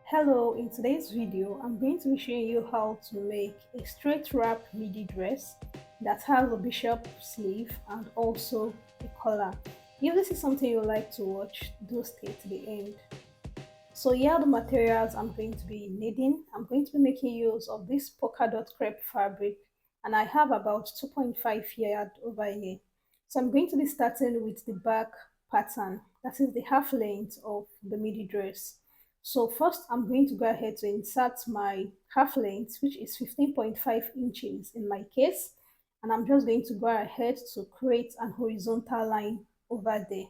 Hello, in today's video, I'm going to be showing you how to make a straight wrap midi dress that has a bishop sleeve and also a collar. If this is something you like to watch, do stay to the end. So here are the materials I'm going to be needing. I'm going to be making use of this polka dot crepe fabric and I have about 2.5 yard over here. So I'm going to be starting with the back pattern, that is the half length of the midi dress. So first I'm going to go ahead to insert my half length, which is 15.5 inches in my case, and I'm just going to go ahead to create an horizontal line over there.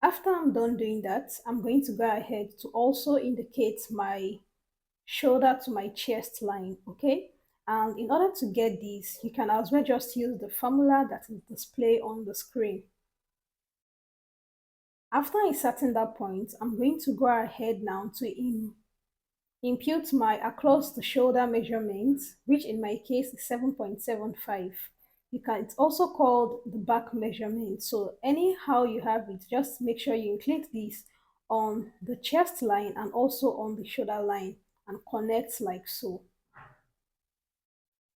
After I'm done doing that, I'm going to go ahead to also indicate my shoulder to my chest line, okay? And in order to get this, you can as well just use the formula that is displayed on the screen. After inserting that point, I'm going to go ahead now to impute my across the shoulder measurement, which in my case is 7.75. It's also called the back measurement. So anyhow you have it, just make sure you include this on the chest line and also on the shoulder line and connect like so.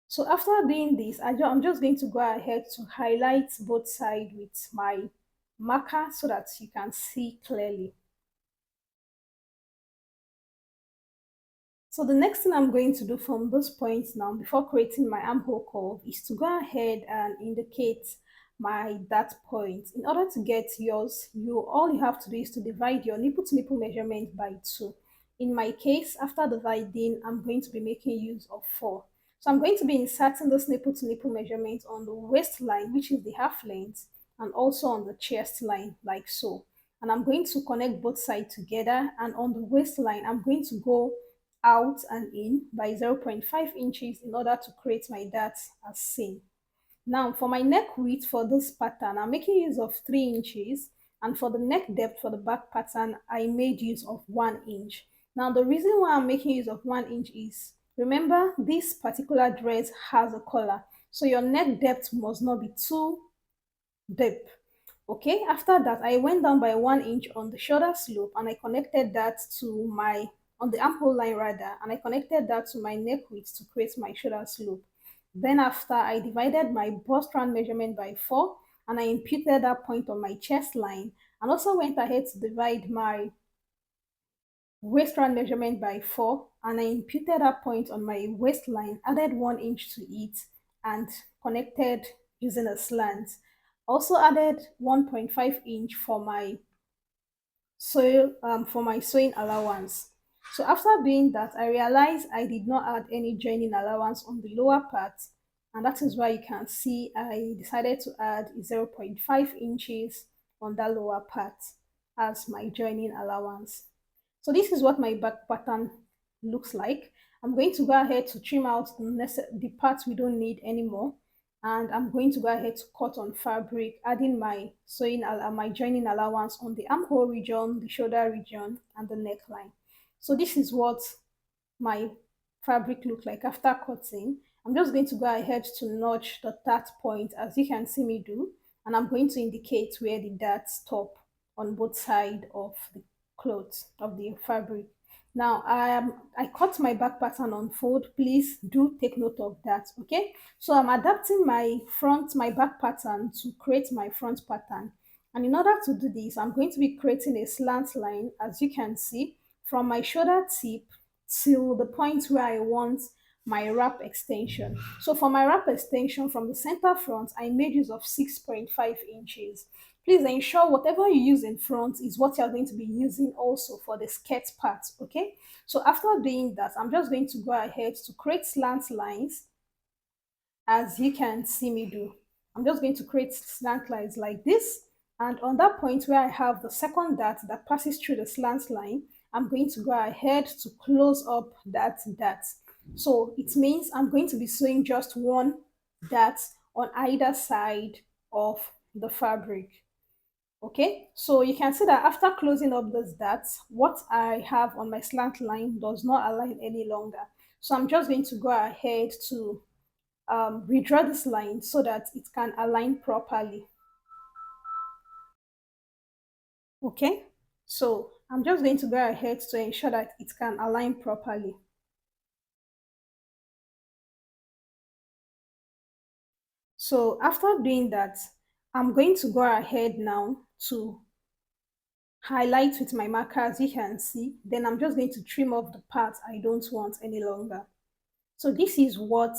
So after doing this, I'm just going to go ahead to highlight both sides with my marker so that you can see clearly. So the next thing I'm going to do from those points now before creating my armhole curve is to go ahead and indicate my that point. In order to get yours, all you have to do is to divide your nipple to nipple measurement by 2. In my case, after dividing, I'm going to be making use of 4. So I'm going to be inserting this nipple to nipple measurement on the waistline, which is the half length, and also on the chest line, like so. And I'm going to connect both sides together, and on the waistline, I'm going to go out and in by 0.5 inches in order to create my dart as seen. Now for my neck width for this pattern, I'm making use of 3 inches, and for the neck depth for the back pattern, I made use of 1 inch. Now the reason why I'm making use of 1 inch is, remember this particular dress has a collar, so your neck depth must not be too deep. Okay, after that, I went down by 1 inch on the shoulder slope and I connected that to my, on the armhole line rather, and I connected that to my neck width to create my shoulder slope. Then after, I divided my bust round measurement by 4 and I imputed that point on my chest line and also went ahead to divide my waist round measurement by 4 and I imputed that point on my waistline, added 1 inch to it and connected using a slant. Also added 1.5 inch for my sewing allowance. So after doing that, I realized I did not add any joining allowance on the lower part, and that is why you can see I decided to add 0.5 inches on that lower part as my joining allowance. So this is what my back pattern looks like. I'm going to go ahead to trim out the parts we don't need anymore, and I'm going to go ahead to cut on fabric, adding my my joining allowance on the armhole region, the shoulder region, and the neckline. So this is what my fabric look like after cutting. I'm just going to go ahead to notch the dart point as you can see me do, and I'm going to indicate where the darts stop on both sides of the clothes of the fabric. Now I cut my back pattern on fold. Please do take note of that. Okay, so I'm adapting my back pattern to create my front pattern, and in order to do this, I'm going to be creating a slant line as you can see from my shoulder tip till the point where I want my wrap extension. So for my wrap extension from the center front, I made use of 6.5 inches. Please ensure whatever you use in front is what you're going to be using also for the skirt part, okay? So after doing that, I'm just going to go ahead to create slant lines as you can see me do. I'm just going to create slant lines like this. And on that point where I have the second dart that passes through the slant line, I'm going to go ahead to close up that dart. So it means I'm going to be sewing just one dart on either side of the fabric. Okay, so you can see that after closing up this darts, what I have on my slant line does not align any longer. So I'm just going to go ahead to redraw this line so that it can align properly. Okay, so I'm just going to go ahead to ensure that it can align properly. So after doing that, I'm going to go ahead now to highlight with my marker, as you can see. Then I'm just going to trim off the part I don't want any longer. So this is what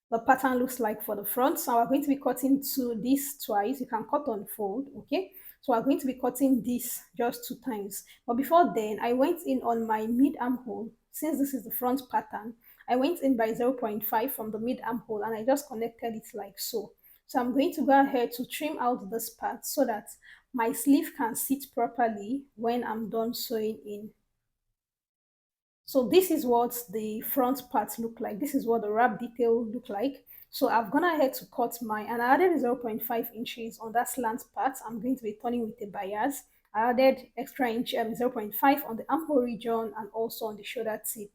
the pattern looks like for the front. So we're going to be cutting to this twice. You can cut on fold, okay? So we're going to be cutting this just 2 times. But before then, I went in on my mid armhole. Since this is the front pattern, I went in by zero point 0.5 from the mid armhole and I just connected it like so. So I'm going to go ahead to trim out this part so that my sleeve can sit properly when I'm done sewing in. So this is what the front part look like. This is what the wrap detail look like. So I've gone ahead to cut my, and I added zero point 0.5 inches on that slant part. I'm going to be turning with a bias. I added extra inch zero point 0.5 on the armhole region and also on the shoulder tip.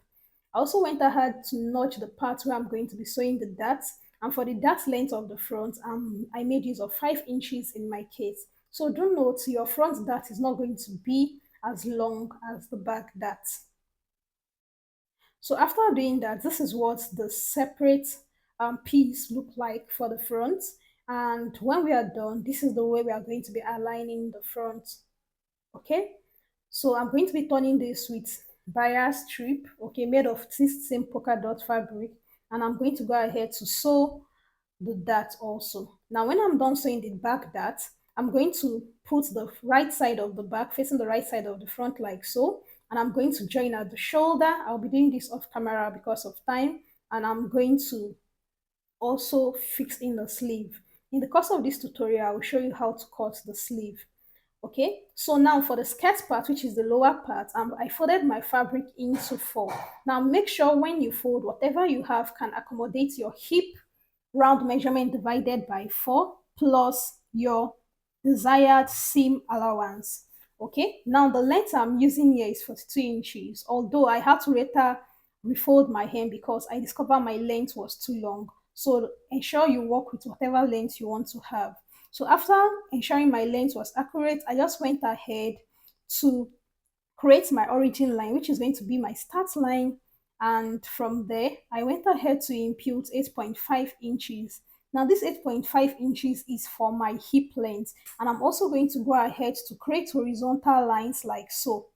I also went ahead to notch the part where I'm going to be sewing the darts. And for the dart length of the front, I made use of 5 inches in my case. So do note your front dart is not going to be as long as the back dart. So after doing that, this is what the separate piece look like for the front. And when we are done, this is the way we are going to be aligning the front. Okay. So I'm going to be turning this with bias strip, okay, made of this same polka dot fabric. And I'm going to go ahead to sew the dart also. Now, when I'm done sewing the back dart, I'm going to put the right side of the back facing the right side of the front like so. And I'm going to join at the shoulder. I'll be doing this off camera because of time. And I'm going to also fix in the sleeve. In the course of this tutorial, I will show you how to cut the sleeve. Okay, so now for the skirt part, which is the lower part, I folded my fabric into four. Now make sure when you fold, whatever you have can accommodate your hip round measurement divided by 4 plus your desired seam allowance. Okay, now the length I'm using here is 42 inches, although I had to later refold my hem because I discovered my length was too long. So ensure you work with whatever length you want to have. So after ensuring my length was accurate, I just went ahead to create my origin line, which is going to be my start line. And from there, I went ahead to impute 8.5 inches. Now this 8.5 inches is for my hip length. And I'm also going to go ahead to create horizontal lines like so.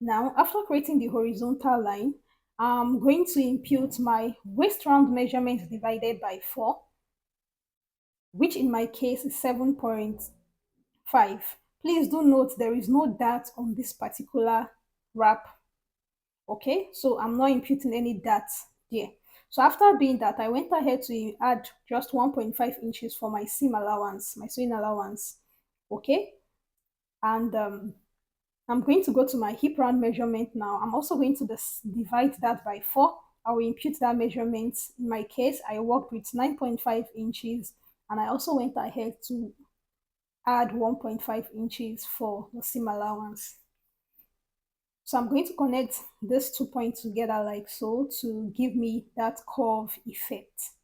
Now, after creating the horizontal line, I'm going to impute my waist round measurement divided by 4, which in my case is 7.5. Please do note there is no dart on this particular wrap. Okay, so I'm not imputing any darts there. So after doing that, I went ahead to add just 1.5 inches for my seam allowance, my sewing allowance. Okay, and I'm going to go to my hip round measurement now. I'm also going to divide that by 4. I will impute that measurement. In my case, I worked with 9.5 inches and I also went ahead to add 1.5 inches for the seam allowance. So I'm going to connect these 2 points together like so to give me that curve effect.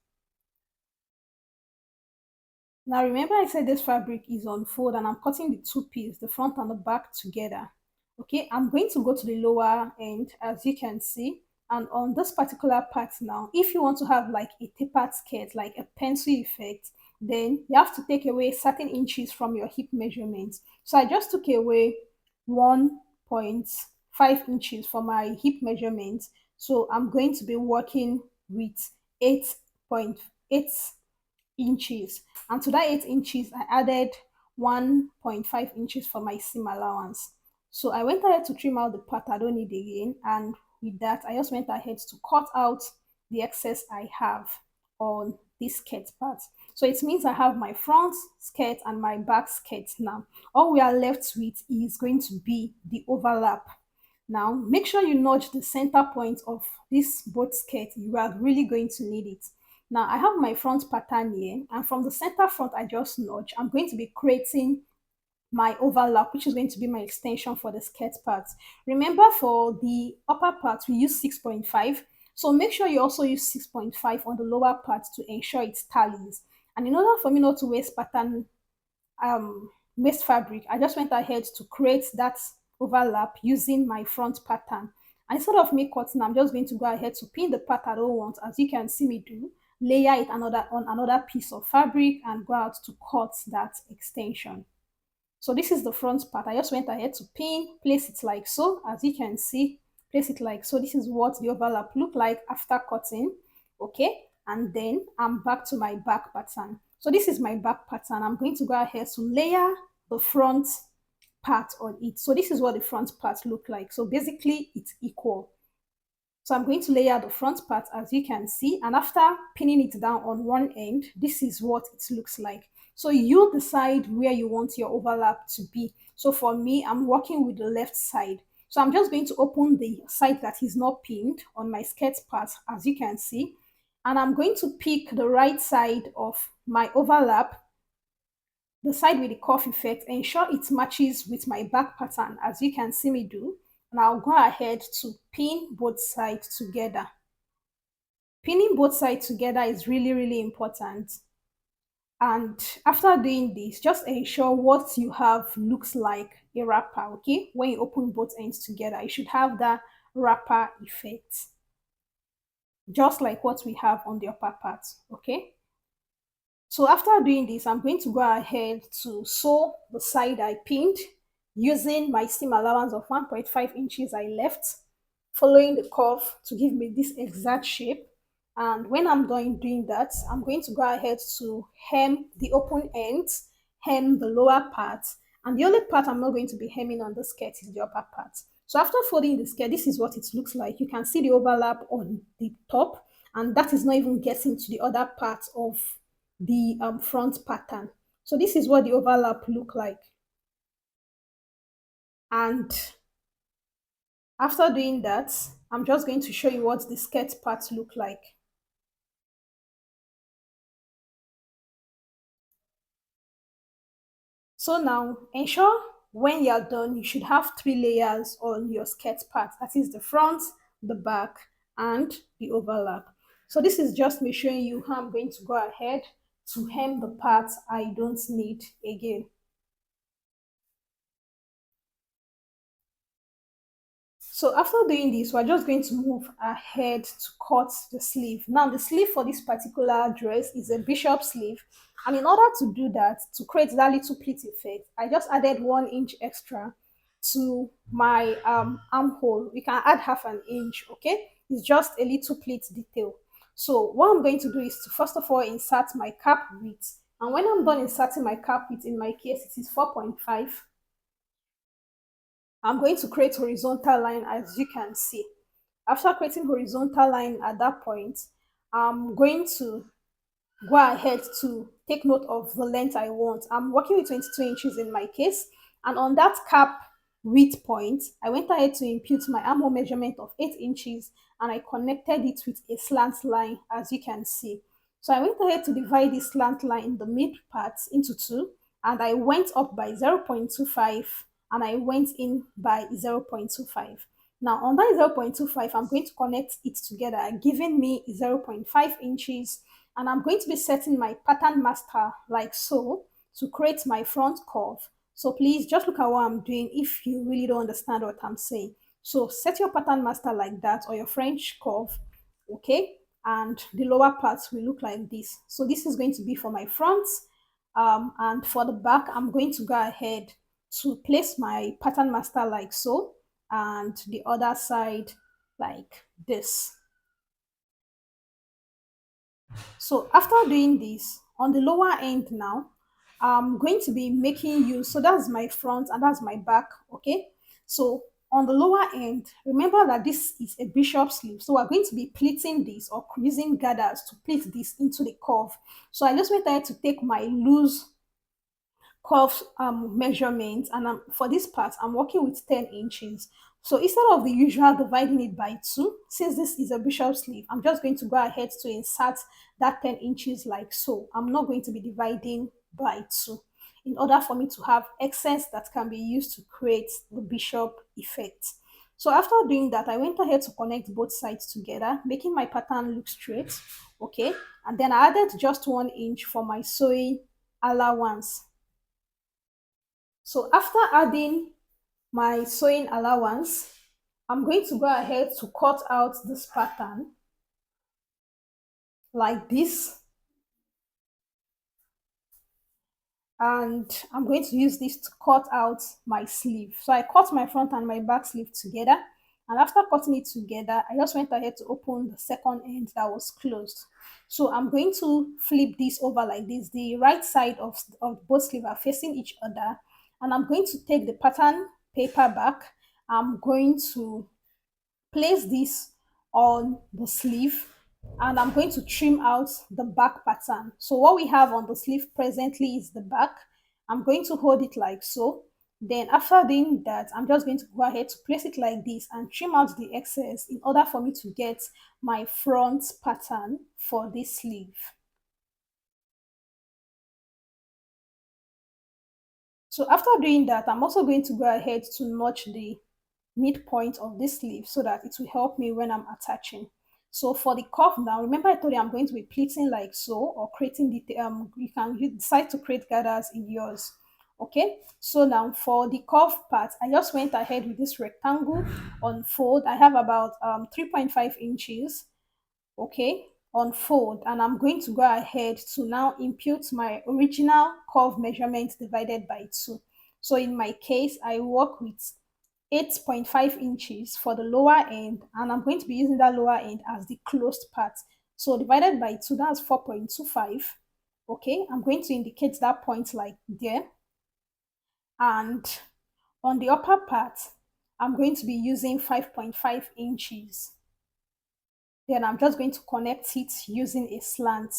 Now remember I said this fabric is on fold and I'm cutting the two pieces, the front and the back together. Okay, I'm going to go to the lower end as you can see. And on this particular part now, if you want to have like a tapered skirt, like a pencil effect, then you have to take away certain inches from your hip measurements. So I just took away 1.5 inches for my hip measurements. So I'm going to be working with 8.8 inches. And to that 8 inches, I added 1.5 inches for my seam allowance. So I went ahead to trim out the part I don't need again. And with that, I just went ahead to cut out the excess I have on this skirt part. So it means I have my front skirt and my back skirt now. All we are left with is going to be the overlap. Now, make sure you notch the center point of this both skirt. You are really going to need it. Now, I have my front pattern here, and from the center front I just notch, I'm going to be creating my overlap, which is going to be my extension for the skirt part. Remember, for the upper part, we use 6.5. So make sure you also use 6.5 on the lower part to ensure it tallies. And in order for me not to waste pattern mixed fabric, I just went ahead to create that overlap using my front pattern. And instead of me cutting, I'm just going to go ahead to pin the part I don't want, as you can see me do, layer it another on another piece of fabric and go out to cut that extension. So this is the front part. I just went ahead to pin, place it like so, as you can see, place it like so. This is what the overlap look like after cutting, okay? And then I'm back to my back pattern. So this is my back pattern. I'm going to go ahead to layer the front part on it. So this is what the front part look like. So basically it's equal. So I'm going to layer the front part, as you can see, and after pinning it down on one end, this is what it looks like. So you decide where you want your overlap to be. So for me, I'm working with the left side. So I'm just going to open the side that is not pinned on my skirt part, as you can see, and I'm going to pick the right side of my overlap, the side with the cuff effect, ensure it matches with my back pattern, as you can see me do. And I'll go ahead to pin both sides together. Pinning both sides together is really, really important. And after doing this, just ensure what you have looks like a wrapper, okay? When you open both ends together, you should have that wrapper effect, just like what we have on the upper part, okay? So after doing this, I'm going to go ahead to sew the side I pinned using my seam allowance of 1.5 inches I left, following the curve to give me this exact shape. And when I'm done doing that, I'm going to go ahead to hem the open ends, hem the lower part, and the only part I'm not going to be hemming on the skirt is the upper part. So after folding the skirt, this is what it looks like. You can see the overlap on the top, and that is not even getting to the other part of the front pattern. So this is what the overlap look like. And after doing that, I'm just going to show you what the skirt part look like. So now ensure when you're done, you should have three layers on your skirt part. That is the front, the back, and the overlap. So this is just me showing you how I'm going to go ahead to hem the parts I don't need again. So after doing this, we're just going to move ahead to cut the sleeve. Now the sleeve for this particular dress is a bishop sleeve. And in order to do that, to create that little pleat effect, I just added 1 inch extra to my armhole. You can add half an inch, okay? It's just a little pleat detail. So what I'm going to do is to first of all insert my cap width. And when I'm done inserting my cap width, in my case, it is 4.5. I'm going to create horizontal line, as you can see. After creating horizontal line at that point, I'm going to go ahead to take note of the length I want. I'm working with 22 inches in my case. And on that cap width point, I went ahead to impute my armhole measurement of 8 inches and I connected it with a slant line, as you can see. So I went ahead to divide this slant line in the mid part into two, and I went up by 0.25 and I went in by 0.25. Now on that 0.25, I'm going to connect it together, giving me 0.5 inches, and I'm going to be setting my pattern master like so to create my front curve. So please just look at what I'm doing if you really don't understand what I'm saying. So set your pattern master like that, or your French curve, okay? And the lower parts will look like this. So this is going to be for my front, and for the back, I'm going to go ahead to place my pattern master like so, and the other side like this. So after doing this, on the lower end now, I'm going to be making use, so that's my front and that's my back, okay? So on the lower end, remember that this is a bishop sleeve. So we're going to be pleating this or using gathers to pleat this into the curve. So I just went ahead to take my loose curve measurement, and for this part I'm working with 10 inches. So instead of the usual dividing it by 2, since this is a bishop sleeve, I'm just going to go ahead to insert that 10 inches like so. I'm not going to be dividing by 2 in order for me to have excess that can be used to create the bishop effect. So after doing that, I went ahead to connect both sides together, making my pattern look straight, okay? And then I added just 1 inch for my sewing allowance. So after adding my sewing allowance, I'm going to go ahead to cut out this pattern like this, and I'm going to use this to cut out my sleeve. So I cut my front and my back sleeve together, and after cutting it together, I just went ahead to open the second end that was closed. So I'm going to flip this over like this. The right side of both sleeve are facing each other, and I'm going to take the pattern paper back. I'm going to place this on the sleeve, and I'm going to trim out the back pattern. So what we have on the sleeve presently is the back. I'm going to hold it like so. Then after doing that, I'm just going to go ahead to place it like this and trim out the excess in order for me to get my front pattern for this sleeve. So after doing that, I'm also going to go ahead to notch the midpoint of this sleeve so that it will help me when I'm attaching. So for the cuff now, remember I told you I'm going to be pleating like so, or creating the you decide to create gathers in yours. Okay, so now for the cuff part, I just went ahead with this rectangle on fold. I have about 3.5 inches, okay, on fold, and I'm going to go ahead to now impute my original curve measurement divided by 2. So in my case, I work with 8.5 inches for the lower end, and I'm going to be using that lower end as the closed part. So divided by 2, that's 4.25. Okay, I'm going to indicate that point like there. And on the upper part, I'm going to be using 5.5 inches. Then I'm just going to connect it using a slant.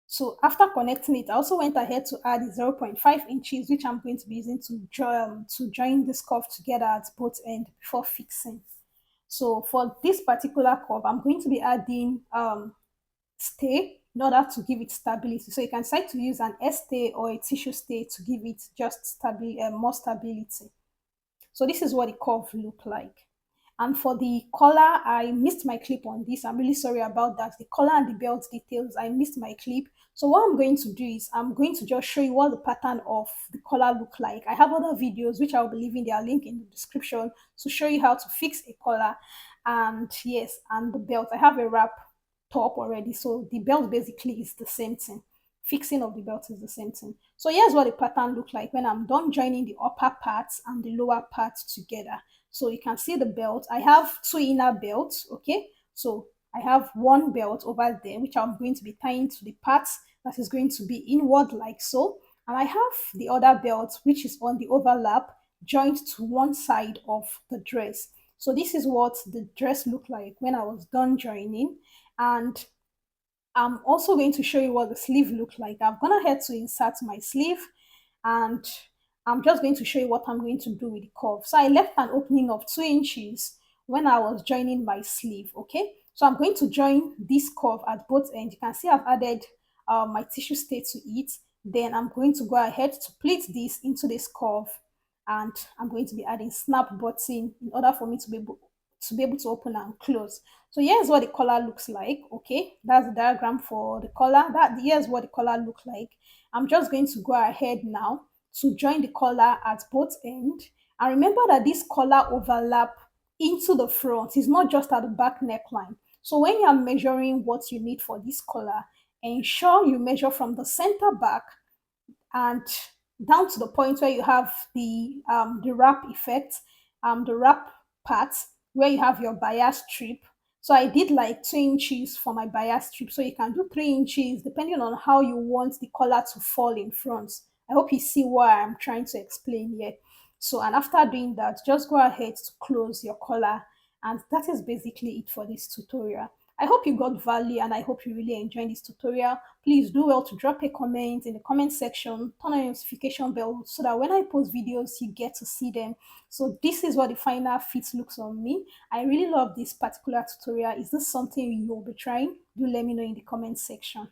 So after connecting it, I also went ahead to add 0.5 inches, which I'm going to be using to join this curve together at both ends before fixing. So for this particular curve, I'm going to be adding stay in order to give it stability. So you can decide to use an S stay or a tissue stay to give it just more stability. So this is what the curve look like. And for the collar, I missed my clip on this. I'm really sorry about that. The collar and the belt details, I missed my clip. So what I'm going to do is I'm going to just show you what the pattern of the collar look like. I have other videos which I'll be leaving their link in the description to show you how to fix a collar. And yes, and the belt. I have a wrap top already. So the belt basically is the same thing. Fixing of the belt is the same thing. So here's what the pattern look like when I'm done joining the upper parts and the lower parts together. So you can see the belt. I have two inner belts, okay? So I have one belt over there, which I'm going to be tying to the parts that is going to be inward like so. And I have the other belt, which is on the overlap, joined to one side of the dress. So this is what the dress looked like when I was done joining. And I'm also going to show you what the sleeve looked like. I've gone ahead to insert my sleeve, and I'm just going to show you what I'm going to do with the curve. So I left an opening of 2 inches when I was joining my sleeve, okay? So I'm going to join this curve at both ends. You can see I've added my tissue stay to it. Then I'm going to go ahead to pleat this into this curve, and I'm going to be adding snap button in order for me to be able to open and close. So here's what the collar looks like. Okay, that's the diagram for the collar. Here's what the collar looks like. I'm just going to go ahead now to join the collar at both ends. And remember that this collar overlap into the front. It's not just at the back neckline. So when you're measuring what you need for this collar, ensure you measure from the center back and down to the point where you have the wrap effect, the wrap part where you have your bias strip. So I did like 2 inches for my bias strip. So you can do 3 inches depending on how you want the collar to fall in front. I hope you see what I'm trying to explain here. So, and after doing that, just go ahead to close your collar. And that is basically it for this tutorial. I hope you got value, and I hope you really enjoyed this tutorial. Please do well to drop a comment in the comment section, turn on your notification bell so that when I post videos, you get to see them. So this is what the final fit looks on me. I really love this particular tutorial. Is this something you'll be trying? Do let me know in the comment section.